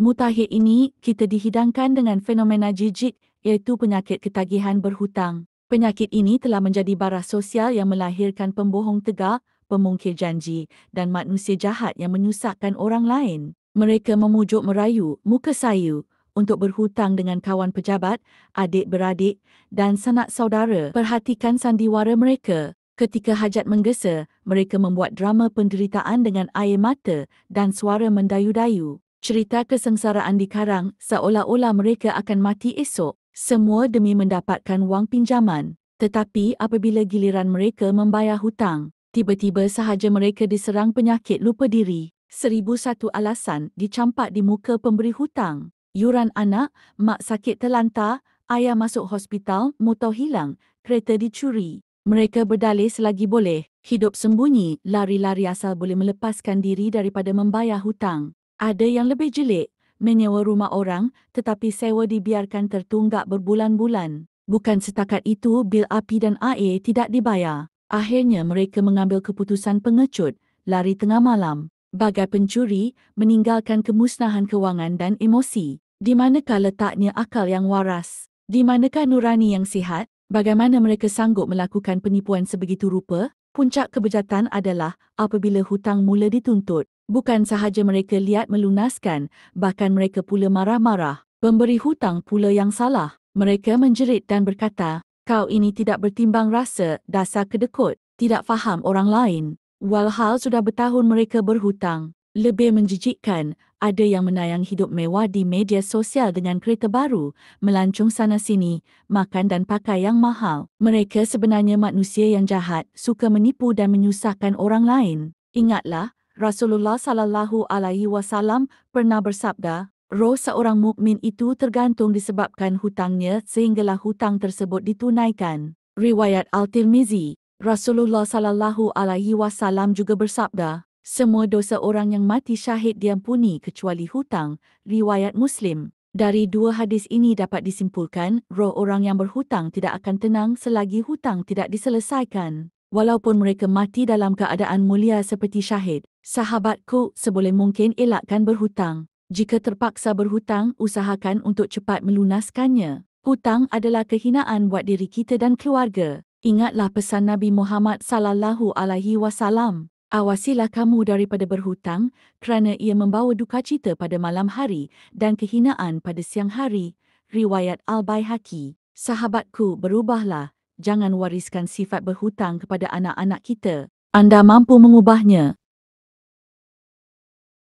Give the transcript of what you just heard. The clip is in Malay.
Mutakhir ini kita dihidangkan dengan fenomena jijik iaitu penyakit ketagihan berhutang. Penyakit ini telah menjadi bara sosial yang melahirkan pembohong tegak, pemungkir janji dan manusia jahat yang menyusahkan orang lain. Mereka memujuk merayu, muka sayu untuk berhutang dengan kawan pejabat, adik-beradik dan sanak saudara. Perhatikan sandiwara mereka. Ketika hajat menggesa, mereka membuat drama penderitaan dengan air mata dan suara mendayu-dayu. Cerita kesengsaraan dikarang seolah-olah mereka akan mati esok, semua demi mendapatkan wang pinjaman. Tetapi apabila giliran mereka membayar hutang, tiba-tiba sahaja mereka diserang penyakit lupa diri. 1001 alasan dicampak di muka pemberi hutang. Yuran anak, mak sakit terlantar, ayah masuk hospital, motor hilang, kereta dicuri. Mereka berdalih selagi boleh, hidup sembunyi, lari-lari asal boleh melepaskan diri daripada membayar hutang. Ada yang lebih jelek, menyewa rumah orang tetapi sewa dibiarkan tertunggak berbulan-bulan. Bukan setakat itu, bil api dan air tidak dibayar. Akhirnya mereka mengambil keputusan pengecut, lari tengah malam. Bagai pencuri, meninggalkan kemusnahan kewangan dan emosi. Di manakah letaknya akal yang waras? Di manakah nurani yang sihat? Bagaimana mereka sanggup melakukan penipuan sebegitu rupa? Puncak kebejatan adalah apabila hutang mula dituntut. Bukan sahaja mereka liat melunaskan, bahkan mereka pula marah-marah. Pemberi hutang pula yang salah. Mereka menjerit dan berkata, "Kau ini tidak bertimbang rasa, dasar kedekut, tidak faham orang lain." Walhal sudah bertahun mereka berhutang. Lebih menjijikkan, ada yang menayang hidup mewah di media sosial dengan kereta baru, melancong sana-sini, makan dan pakai yang mahal. Mereka sebenarnya manusia yang jahat, suka menipu dan menyusahkan orang lain. Ingatlah, Rasulullah sallallahu alaihi wasallam pernah bersabda, roh seorang mukmin itu tergantung disebabkan hutangnya sehinggalah hutang tersebut ditunaikan. Riwayat Al-Tirmizi. Rasulullah sallallahu alaihi wasallam juga bersabda, semua dosa orang yang mati syahid diampuni kecuali hutang. Riwayat Muslim. Dari dua hadis ini dapat disimpulkan, roh orang yang berhutang tidak akan tenang selagi hutang tidak diselesaikan. Walaupun mereka mati dalam keadaan mulia seperti syahid, sahabatku, seboleh mungkin elakkan berhutang. Jika terpaksa berhutang, usahakan untuk cepat melunaskannya. Hutang adalah kehinaan buat diri kita dan keluarga. Ingatlah pesan Nabi Muhammad sallallahu alaihi wasallam. Awasilah kamu daripada berhutang kerana ia membawa duka cita pada malam hari dan kehinaan pada siang hari. Riwayat Al-Baihaqi. Sahabatku, berubahlah. Jangan wariskan sifat berhutang kepada anak-anak kita. Anda mampu mengubahnya.